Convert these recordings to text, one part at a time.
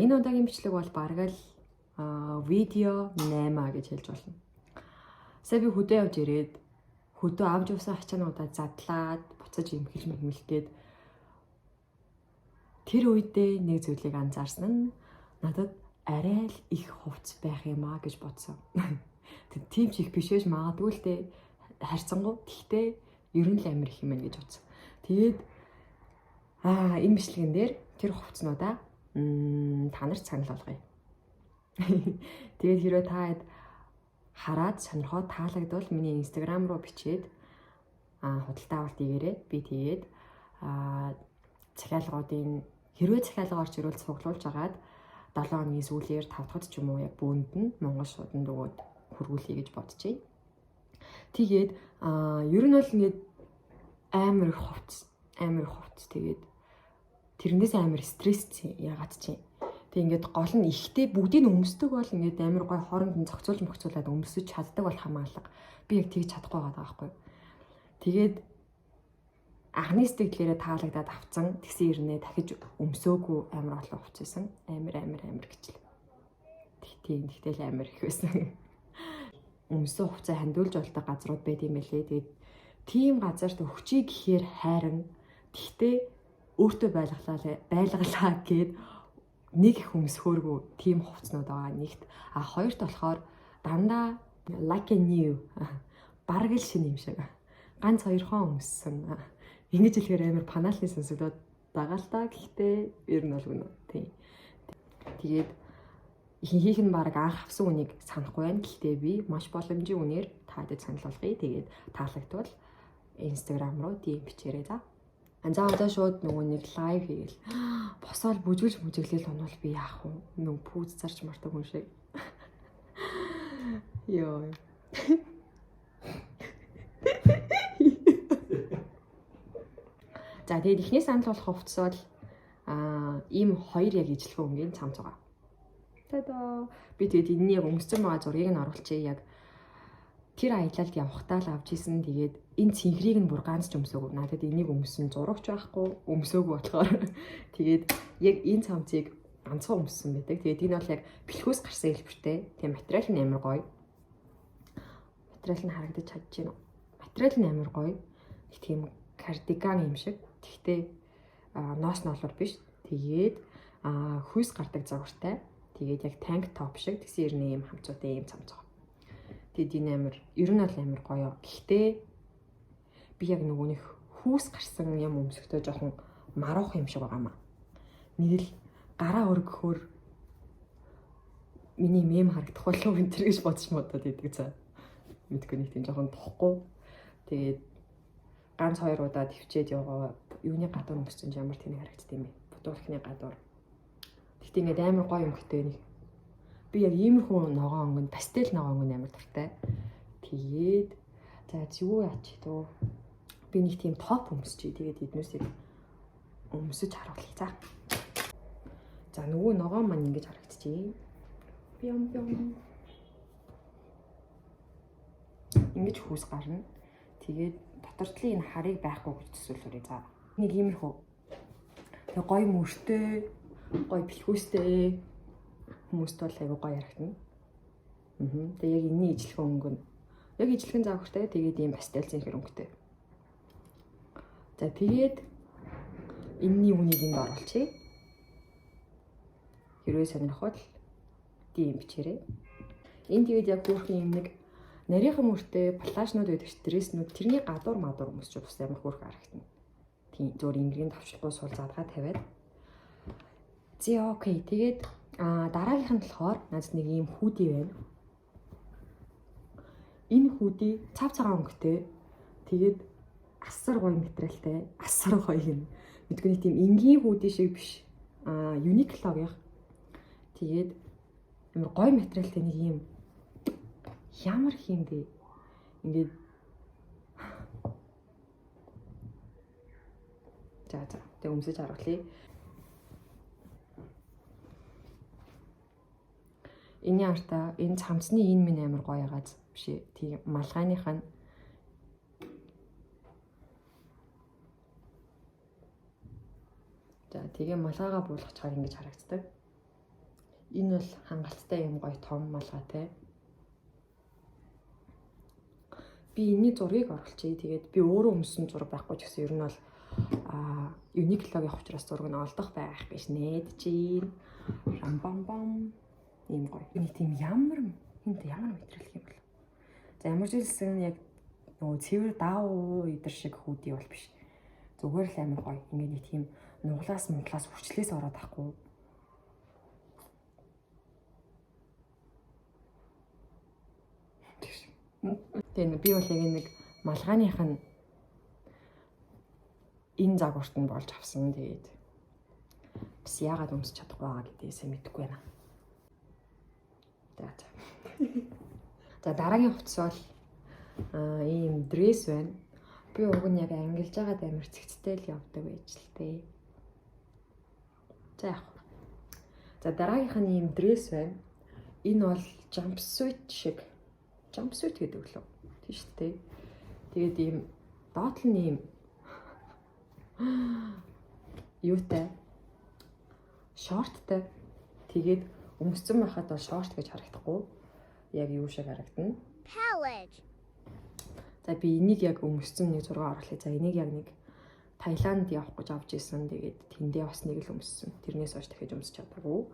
энэ удаагийн бичлэг бол бараг л видео 8 гэж хэлж болно. Сая би хөдөө явж ирээд хөдөө авч явсан ачаануудаа задлаад буцаж имхэлгээд тэр үедээ нэг зүйлийг анзаарсан нь надад арай л их хувцс байх юм аа гэж бодсон. Тийм ч их биш байж магадгүй л дээ харьцангуй. Гэхдээ ер нь л амар их юм байна гэж бодсон. Тэгээд энэ бичлэгэн дээр тэр хувцснуудаа та нарт санал болгоё. Тэгээд хэрвээ та хараад сонирхоод таалагдвал миний Instagram руу бичээд худалдаа авалт хийгээрэй. Би тэгээд захиалгуудын хэрвээ захиалга орж ирвэл цуглуулж агаад 7 хоногийн сүүлээр 5 дахьд ч юм уу яг бүүнд нь Монгол шууданд өгөөд хөргүүлье гэж бодчихъя. Тэгээд ер нь бол ингээд амар их хувцс тэгээд тэрнээс амар стресстэй ягаад чи. Тэг ингээд гол нь ихтэй бүгдийг өмсдөг бол ингээд амар гой хооронд нь зохицуулаад өмсөж чаддаг бол хамаалга. Би яг тэгж чадахгүй байгаа байхгүй. Тэгээд анхны сэтгэлээрээ таалагдаад авцсан тэгсэн ирнэ дахиж өмсөөгүй амар олон хувцсан. Амар гэчлээ. Тэгтэл амар их байсан. Өмсөн хувцас хандуулж болдог газрууд байд юм байлээ. Тэгээд тийм газарт өгчий гэхээр хайран. Тэгтээ өөртөө байлгалаа гэд нэг их өмсөхөөргүй тийм хувцснууд байгаа нэгт. Хоёрт болохоор дандаа like a new бараг л шинэ юм шиг. Ганц хоёрхон өмссөн. Ингэж хэлэхээр амар панаалны сонсогдоод байгаа л та. Гэхдээ ер нь бол гэнэ. Тийм. Тэгээд ихэнх нь баг анх авсан үнийг санахгүй байна. Гэхдээ би маш боломжийн үнээр таадаг санал болгоё. Тэгээд таалагдвал Instagram руу DM бичээрэй за. За одоо шууд нөгөө нэг лайв хийгээл. Босоод бүжгэлж онвол би яах вэ? Нөгөө пүүз зарч мартай хүн шиг. Йоо. За тэгээд ихний санал болох хувцас бол ийм хоёр яг ижлэхэн өнгийн цамц байгаа. Тада би тэгээд энэний яг өмссөн байгаа зургийг нь оруулчихъя. Яг тэр аялалд явхтаа л авч исэн. Тэгээд энэ цэнхрийг нь бүр ганц ч өмсөөгүй. Надад энийг өмссөн зурагч байхгүй, өмсөөгүй болохоор. Тэгээд яг энэ цамцыг ганцхан өмссөн байдаг. Тэгээд энэ бол яг бэлхүүс гарсан хэлбэртэй. Тийм материал нь амар гоё. Материал нь харагдаж чадж байна уу? Материал нь амар гоё. Тийм кардиган юм шиг. Тэгтээ ноос ноолор биш. Тэгээд хүйс гардаг загвартай. Тэгээд яг танк топ шиг тэгсэн ирнэ юм хамцуутай юм цамц. Тэгээд энэ амар ер нь бол амар гоё. Гэхдээ би яг нөгөө нэг хүүс гарсан юм өмсөхдөө жоохон маруух юм шиг байгаамаа. Нэг л гараа өргөхөөр миний мем харагдах болов энэ төр гэж бодож идэг цаа. Мэдгүй нэг тийм жоохон тохгүй. Тэгээд ганц хоёр удаа төвчээд явгаа юуны гадуур өмссөн ч ямар тийм харагддаг юм бэ? Бутуурхны гадуур. Тэгтээ ингээд амар гоё юм хөтэй нэг. Би яг иймэрхүү ногоон өнгөнд пастел ногоон өнгөнд амар дуртай. Тэгээд за юу яач төө би нэг тийм топ өмсчээ. Тэгээд эднээсээ өмсөж харуулъя за. За нөгөө ногоон маань ингэж харагдчихъя. Бям. Ингэж хүүс гарна. Тэгээд дотортлын энэ харыг байхгүй гэж төсөөлөөрэй за. Нэг иймэрхүү. Тэгээ гоё мөртэй, гоё бэлхүүстэй хүмүүст бол аягүй гоё харагдана. Тэгээ яг энэний ижлэхэн өнгө. Яг ижлэхэн загвартай тэгээд ийм пастел зинхэр өнгөтэй. За тэгээд энэний үнийг энд оруулчихъя. Хэрвээ сонирхвол DM бичээрэй. Энд тэгээд яг хөөрхөн юм нэг нарийнхан мөртэй плашнууд байдаг ш дрэснүүд тэрний гадуур өмсч бас амар хөөрхөн харагдана. Тийм зөөр имгэрийн тавчлахгүй сул задгаа тавиад. Зэ окей. Тэгээд дараагийнх нь болохоор надад нэг ийм хүүди байна. Энэ хүүди цав цагаан өнгөтэй. Тэгээд асар гоё материалтай. Асар гоё юм. Мэдгүй нэг тийм энгийн хүүди шиг биш. Uniqlo-гийн. Тэгээд амар гоё материалтай нэг ийм ямар юм бэ? Ингээд за тэг өмсөж харуулъя. Эний артаа энэ цамцны энэ минь амар гоё ягааз биш ээ. Тийм малгайных нь за тэгээ малгайгаа буулгах чагаар ингэж харагддаг. Энэ бол хангалттай юм гоё том малгай те. Би энэний зургийг оруулчихъя. Тэгээд би өөрөө өмсөн зураг байхгүй ч гэсэн ер нь бол Uniqlo явах учраас зураг нь олдох байх гэж найдаж байна. Рамбамбам ийм гоё. Энэ тийм ямар мэдрэлх юм бол. За ямар ч хэлсэн яг нөгөө цэвэр даав идэр шиг хүүдий бол биш. Зүгээр л амар гоё. Ингээд нэг тийм нуглаас хүрчлээс ороод ахгүй. Тэгээд би бол яг нэг малгайных нь энэ загварт нь болж авсан. Тэгээд бас яагаад өмсч чадахгүй байгаа гэдээсээ мэдэхгүй байна. За дараагийн хувцас бол ийм дресс байна. Би уг нь яг ангилж байгаад амар цэгцтэй л явдаг байж л тээ. За яг. За дараагийнх нь ийм дресс байна. Энэ бол jumpsuit гэдэг лөө. Тийм шүү дээ. Тэгээд ийм доод нь ийм юутай шорттай. Тэгээд өмссөн байхад бол шорт гэж харагдахгүй. Яг юу шиг харагдана. За би энийг яг өмссөн нэг зураг оруулъя. За энийг яг нэг Таиланд явах гэж авч ирсэн. Тэгээд тэндээ бас нэг л өмссөн. Тэрнээс хойш дахиж өмсч чадаагүй.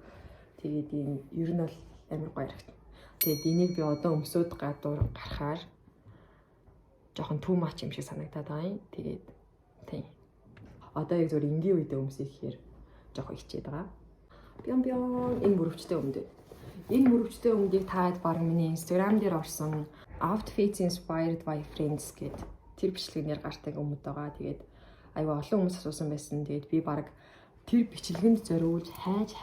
Тэгээд энэ ер нь бол амар гоё харагдана. Тэгээд энийг би одоо өмсөд гадуур гарахаар жоохон too much юм шиг санагдаад байгаа юм. Тэгээд тийм. Одоо яг зөв энгийн үедээ өмсөх гэхээр жоохон хичээд байгаа. Энэ мөрөвчтэй өмдөв. Энэ мөрөвчтэй өмдийг таад баг миний Instagram дээр орсон Outfits Inspired by Friends гэдэг тэр бичлэгнээр гардаг өмд байгаа. Тэгээд аюу олон хүмүүс асуусан байсан. Тэгээд би баг тэр бичлэгэнд зориулж хайж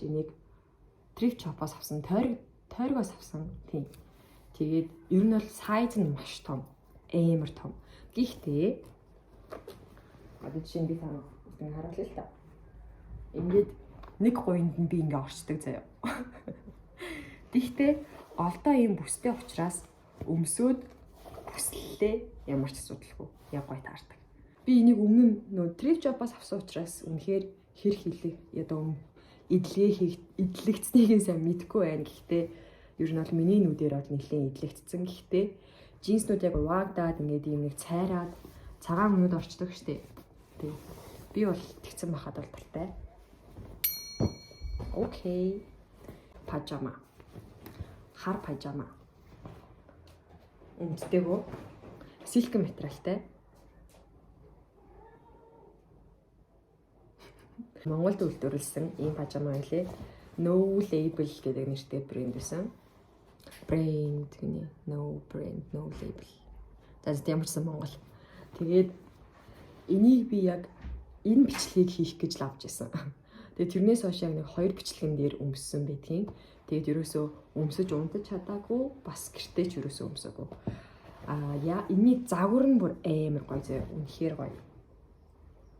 энийг thrift shop-аас авсан. Тойргоос авсан. Тийм. Тэгээд ер нь бол сайз нь маш том. Амар том. Гэхдээ одоо жишээ нь би танаа харуулъя л та. Ингээд нэг гоёнд нь би ингээ орчдөг заяа. Гэхдээ голдоо ийм бүстэй учраас өмсөд бүслэлээ ямар ч асуудалгүй. Яг гоё таардаг. Би энийг өмнө нөө thrift shop-аас авсан учраас үнэхээр хэр хийлэг ядаа идлэгдсэнийг сайн мэдэхгүй байна. Гэхдээ ер нь бол миний нүдээр бол нэлээд идлэгдсэн. Гэхдээ джинснүүд яг вагдаад ингээд ийм нэг цайраад цагаан өмнөд орчдөг штеп. Тэг. Би бол тэгсэн байхад бол талтай. Окей. Пажама. Хар пажама. Үнэтэйгөө силк материалтай. Монголд үйлдвэрлэсэн ийм пажама байлээ. No Label гэдэг нэртэй брэнд байсан. No brand, no label. За ямар ч сан Монгол. Тэгээд энийг би яг энэ бичлэгийг хийх гэж л авч ирсэн. Тэгээд тэрнээс хойш яг нэг 2 бичлэгэн дээр өмссөн байдгийн. Тэгээд ерөөсөө өмсөж унтаж чадаагүй, бас гэртээ ч ерөөсөө өмсөөгүй. Эний загвар нь бүр амар гоё зөө. Үнэхээр гоё.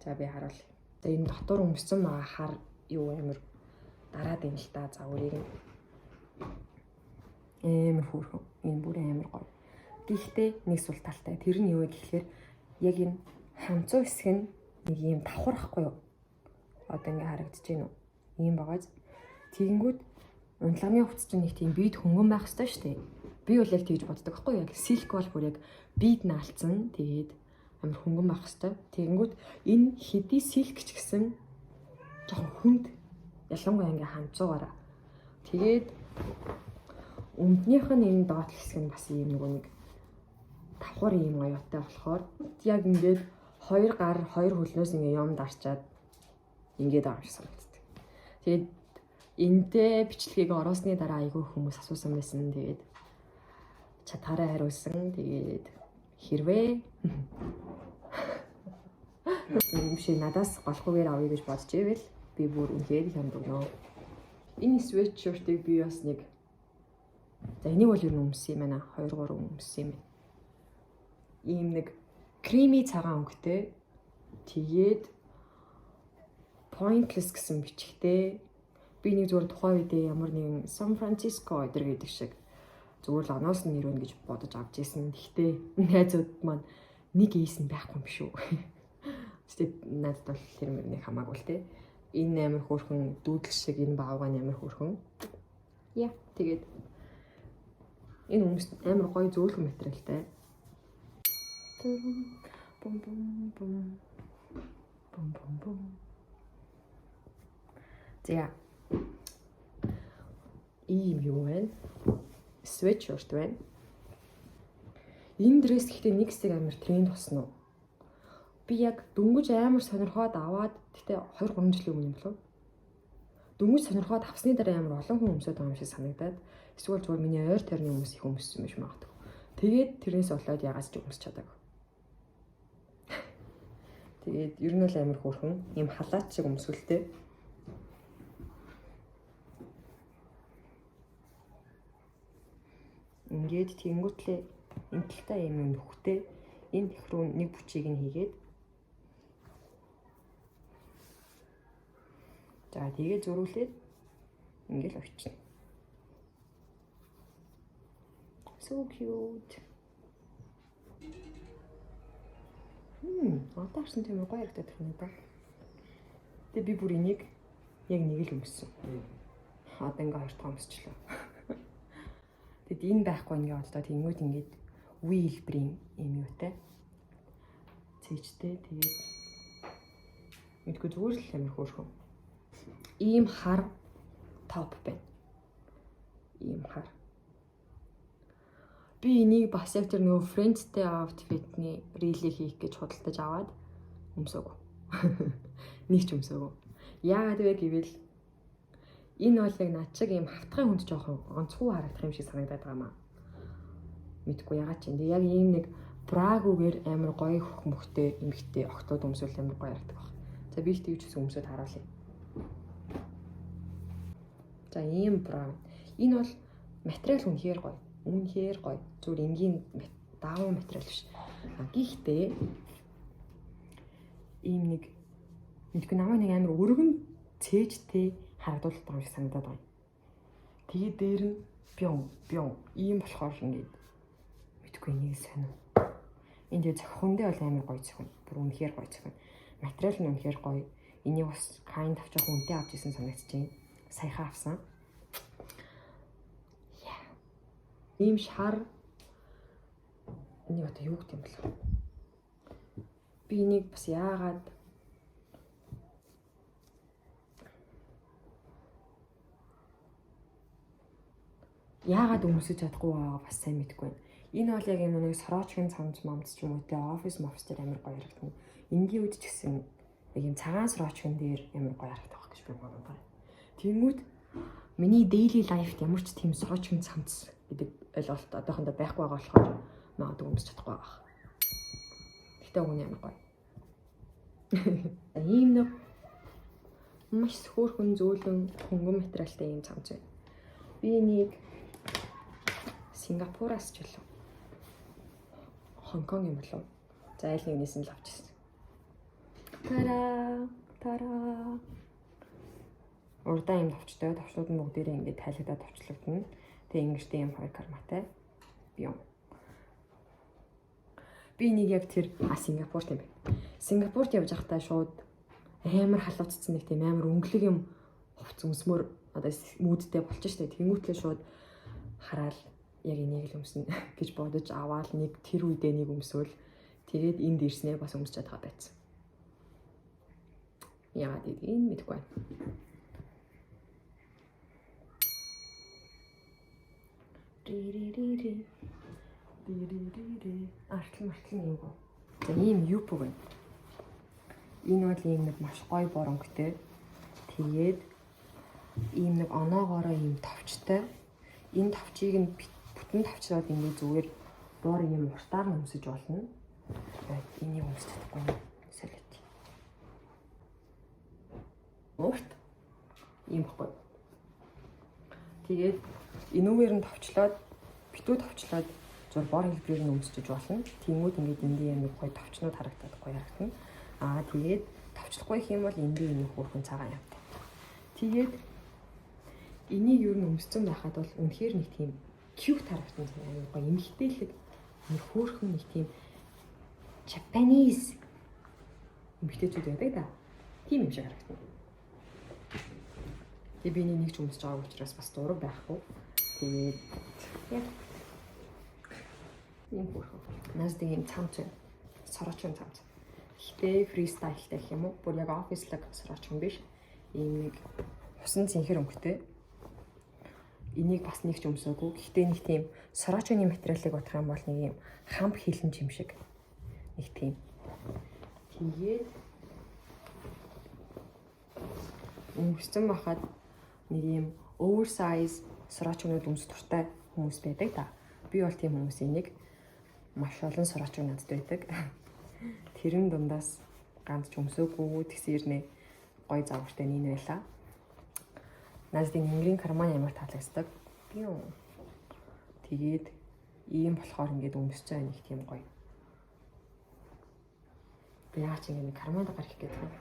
За би харуулъя. За энэ дотор өмссөн байгаа хар юу амар дараад юм л та загварыг амар хөөрхөн. Энэ бүр амар гоё. Гэхдээ нэг сул талтай. Тэр нь юу вэ гэхээр яг энэ ханцуу хэсэг нь нэг юм давхар ахгүй юу? Одоо ингээ харагдаж байна уу? Ийм байгааз. Тэгэнгүүт унтлагын хувцас чинь нэг тийм бийд хөнгөн байх хэрэгтэй шүү дээ. Би бол яг тэгж боддог байхгүй юу? Яг силк бол бүр яг бийд наалцсан. Тэгээд амар хөнгөн байх хэрэгтэй. Тэгэнгүүт энэ хэдий силк ч гэсэн жоохон хүнд ялангуяа ингээ ханцуугаараа. Тэгээд өмднийх нь энэ доод хэсэг нь бас ийм нэг давхар ийм оюутай болохоор яг ингээд хоёр гар хоёр хөлнөөс ингээ юм дарчаад ингээд байгаа юм шиг санагддаг. Тэгээд энтэй бичлэгийг оруулсны дараа айгүй хүмүүс асуусан байсан. Тэгээд чатаараа хариулсан. Тэгээд хэрвээ биш надаас голохгүйгээр авъя гэж бодож ивэл би бүр үнхээр хямд өгнө. Энэ sweatshirt-ыг би бас нэг за энийг бол юу өмссөн юм байна. 2 3 өмссөн юм. Ийм нэг креми цагаан өнгөтэй. Тэгээд pointless гэсэн бичгтэй. Би нэг зүгээр тухайн үедээ ямар нэгэн Сан Франциско өдр гэдэг шиг зүгээр л оноос нь нэрвэн гэж бодож авч ирсэн. Гэхдээ найзууд маань нэг ийсэн байхгүй юм шүү. Тэгтээ надад бол тэр мөрний хамаагүй л те. Энэ амар хөөрхөн дүүдэл шиг энэ баавга амар хөөрхөн. Яа, тэгээд энэ хүмүүс амар гоё зөөлхөн материалтай. Бум бум бум. Бум бум бум. За. Ийм юу вэ? Sweatshirt байна. Энэ дресс гэхдээ нэг хэсэг амар тренд болсон уу? Би яг дөнгөж амар сонирхоод аваад гэхдээ 2-3 жилийн өмнө юм болов. Дөнгөж сонирхоод авсны дараа амар олон хүн өмсөд байгаа юм шиг санагдаад эсвэл зүгээр миний ойр тойрны хүмүүс их өмссөн биш магадгүй. Тэгээд тэрнээс болоод ягаас ч өмсч чадаагүй. Тэгээд ер нь л амар хөөрхөн ийм халаат шиг өмсгөлтэй. Ингээд тэнгуүтлээ энэ талтай юм нөхтэй энэ их рүү нэг бүчийг нь хийгээд за тэгээд зөрүүлээд ингээл очино. So cute. Одоо харсан тийм гоё яригдаад байна да. Тэгээ би бүр энийг яг нэг л өмссөн. Одоо ингээ хоёр дахь өмсчлээ. Тэгэд энэ байхгүй ингээ бодлоо тэнгууд ингээд үе хэлбэрийн юм юутай. Цэжтэй тэгээд мэдгүй зүгээр л амар хөөрхөн. Ийм хар топ байна. Ийм хар. Би энийг бас яг тэр нөгөө Friends-тэй outfit-ний рилийг хийх гэж худалдаж аваад өмсөөг. Нэг ч өмсөөг. Яагаад вэ гэвэл энэ бол яг над шиг ийм хавтгай хүнд жоохон онцгой харагдах юм шиг санагдаад байгаа маа. Мэдгүй ягаад ч юм. Яг ийм нэг брагүүгээр амар гоё хөх мөхтэй эмхтэй октод өмсөөл амар гоё харагдах баг. За би тэгж үс өмсөд харуулъя. За ийм браун. Энэ бол материал үнэхээр гоё. Үнэхээр гоё. Зүгээр энгийн даавуу материал биш. Гэхдээ ийм нэг мэдгүй намайг нэг амар өргөн цээжтэй харагдуулдаг юм шиг санагдаад байна. Тэгээд дээр нь бён ийм болохоор ингээд мэдгүй нэг сонир. Энд яг зохиондөө бол амар гоё зохион. Бүр үнэхээр гоё зохион. Материал нь үнэхээр гоё. Энийг бас kind авч явах үнэтэй авч исэн санагдаж байна. Саяхан авсан. Ийм шар энийг одоо юу гэдэг юм бэ? Би энийг бас яагаад өмсөж чадахгүй байгаа бас сайн мэдэхгүй байна. Энэ бол яг юм нэг сороочгийн цамц мамц ч юм уу те офис мофс дээр амар гоё харагдана. Энгийн үед ч гэсэн яг юм цагаан сороочгийн дээр амар гоё харагдах гэж би бодож байна. Тэнгүүд миний daily life-т ямар ч тийм сороочгийн цамц гэдэг ойлголт одоохондоо байхгүй байгаа болохоор магадгүй өмсөж чадахгүй байгаа. Гэхдээ үгүй амар гоё. Ийм нэг маш хөөрхөн зөөлөн хөнгөн материалтай ийм цамц байна. Би энийг Сингапураас ч болов. Хонконг юм болов. За айл нэгнээс нь л авчихсан. Тара. Урдаа юм товчтой. Товчлууд нь бүгдээрээ ингээд тайлагдаад товчлогдно. Тэгээ ингэжтэй юм хоёр карматай. Бьон. Би нэг яг тэр Сингапурт юм байна. Сингапурт явж байхдаа шууд амар халууцсан нэг тийм амар өнгөлөг юм хувц өмсмөр одоо мүүдтэй болчих штэ. Тэнгүүтлээ шууд хараад яг энийг л өмснө гэж бодож аваад нэг тэр үедээ нэг өмсөөл тэгээд энд ирснээр бас өмсч чадгаа байсан. Яагаад гэдэг энэ мэдэхгүй байна. Артлын юм гоо. За ийм юп байна. Энэ бол ийм нэг маш гоё боронгтой. Тэгээд ийм нэг оноогоороо ийм товчтой. Энэ товчийг нь бүтэн товчлоод ингэ зүгээр доор ийм уртаар нь өмсөж болно. Энийг өмсөж чадахгүй юм. Солиот. Урт ийм баггүй. Тэгээд энүүгээр нь товчлоод битүү товчлоод зур бор хэлбэрээр нь өмсөж болно. Тэнгүүд ингээд эндээ юм гоё товчнууд харагдаад гоё харагдана. Тэгээд товчлохгүй юм бол эндээ юм хөөрхөн цагаан явтай. Тэгээд энийг юу н өмсцэн байхад бол үнэхээр нэг тийм cute харагдсан юм гоё эмхтэлэг нэг хөөрхөн нэг тийм Japanese эмхтэйчүүд байдаг да. Тийм юм шиг харагдана. Тэгээ би нэг ч өмсөж байгаа учраас бас зураг байхгүй. Тэгээд яг ийм бүрхөө. Насдын ийм цамц байна. Сорочон цамц. Гэтэ фристайлтай гэх юм уу? Бүр яг офислог сорочон биш. Ийм нэг усан цэнхэр өнгөтэй. Энийг бас нэг ч өмсөөгүй. Гэхдээ нэг тийм сорочоны материалыг бодох юм бол нэг ийм хамп хилэн юм шиг. Нэг тийм. Тэгээд өмссөн байхад нэг ийм oversize сорочонууд өмс туртай хүмүүс байдаг да. Би бол тийм хүмүүсийн нэг маш олон сорочон надад байдаг. Тэрэн дундаас ганц ч өмсөөгүй тэгсэрнэ гой завгартай нэг байлаа. Надад ингэрийн карман ямар таалагддаг. Би юу. Тэгээд ийм болохоор ингээд өмсөж байгаа нэг тийм гоё. Би яач ингэ карманд гарах гэдэг юм.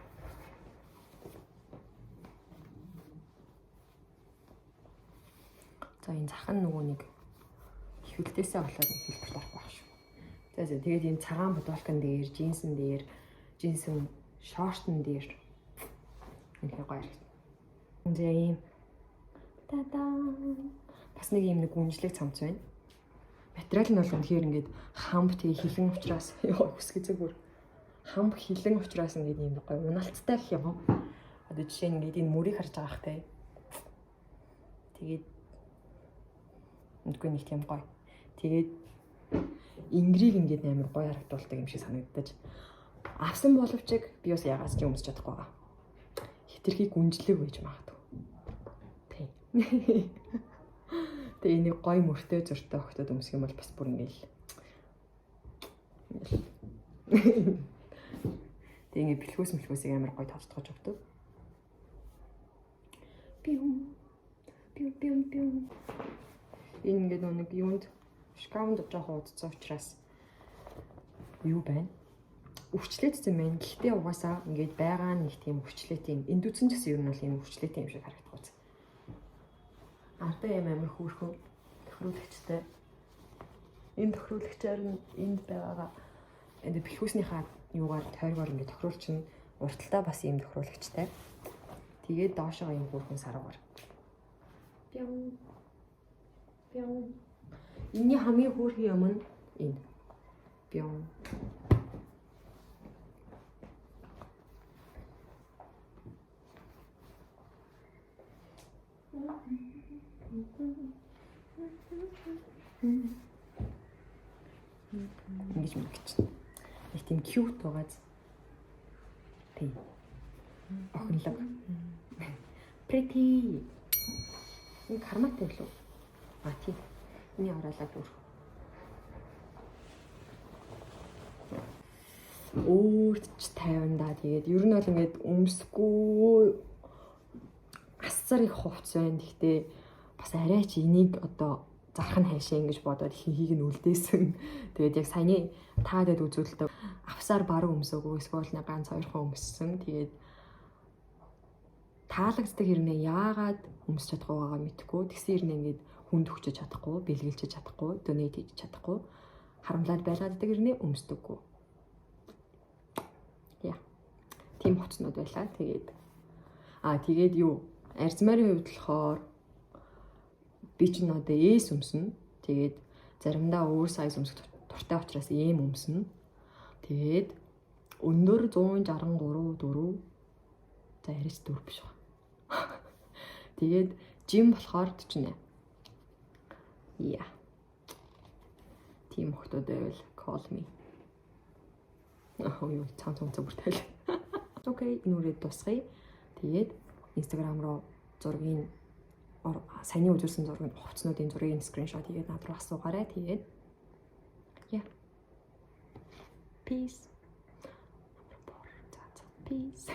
За энэ захын нөгөө нэг хөвөлтөөсөө болоод нэг хэлбэрт орох байх шүү. За тэгээд энэ цагаан бодолкон дээр, джинсэн дээр, джинсэн шортн дээр энэ гоё харагдана. За ийм бас нэг юм нэг гүнжлэг цамц байна. Материал нь бол үнэхээр ингээд хамп тэгээ хилэн учраас өсгөцөг бүр хамп хилэн учраас ингээд юм гоё унаалттай гэх юм уу. Одоо жишээ нь ингээд энэ мөрийг харж байгаа хтэй. Тэгээд үгүй нэг тийм гоё. Тэгээд ингрийг ингээд амар гоё харагдуулдаг юм шиг санагдаж. Авсан боловч би бас ягаас ч өмсөж чадахгүй байгаа. Хитрхи гүнжлэг байж магадгүй. Тэгээ энийг гоё мөртэй зөртэй өгтөд өмсөх юм бол бас бүр ингээл. Тэгээ ингээ бэлхүүсийг амар гоё тавтгаж өгдөг. Пиум. Энэ ингээд нэг юунд шкафнд жоохон удацсан учраас юу байна? Өвчлөөдсөн байна. Гэхдээ угаасаа ингээд байгаа нэг тийм өвчлөөтэй. Энд үтсэн ч гэсэн ер нь бол энэ өвчлөөтэй юм шиг харагдах үз. Ардаа юм амар хөөрхөн тохируулагчтай. Энэ тохируулагчаар нь энд байгаагаа энэ бэлхүүснийхаа юугаар тойргоор ингээд тохируулчихна. Урталтаа бас ийм тохируулагчтай. Тэгээд доошоо ийм хөөрхөн саргаар. Пиум. Энийний хамгийн хөөрхөн юм нь энэ. Пиум. Ингэж мэгч. Нэг тийм cute байгааз. Тийм. Охинлог. Pretty. Энэ карматай л үү? А тийм. Эний ороолаа бүр. Өөрч 50 даа. Тэгээд ер нь бол ингээд өмсөхгүй асар их хувц байна. Гэхдээ бас арай ч энийг одоо зарах нь хайшаа ингэж бодоод хийг нь үлдээсэн. Тэгээд яг саяны таадаг үзүүлэлт авсаар баруун өмсөөгүй эсвэл нэг ганц хоёрхан өмссөн. Тэгээд таалагддаг хэрнээ яагаад өмсөж чадахгүй байгаа мэдэхгүй. Тэгсэн хэрнээ ингэж хүнд өгчөж чадахгүй, бэлгэлж чадахгүй, донейт хийж чадахгүй. Харамлаад байлгадаг хэрнээ өмсдөггүй. Яа. Тим хуцнууд байлаа. Тэгээд юу? Арзмарын хувьд болохоор би ч надад эс өмснө. Тэгээд заримдаа өөр сайз өмсөх туртай учраас эм өмснө. Тэгээд өндөр 163 4. За яриач 4 биш ба. Тэгээд жим болохоор 48. Яа. Тим хөлтөд байвал call me. Юу цаан бүртэл. Окей, нүрээ тусгая. Тэгээд Instagram руу зургийг саяны үзүүлсэн зургийн хувцснуудын зургийг скриншот хийгээд над руу асуугаарай. Тэгээд яа. Peace. Peace.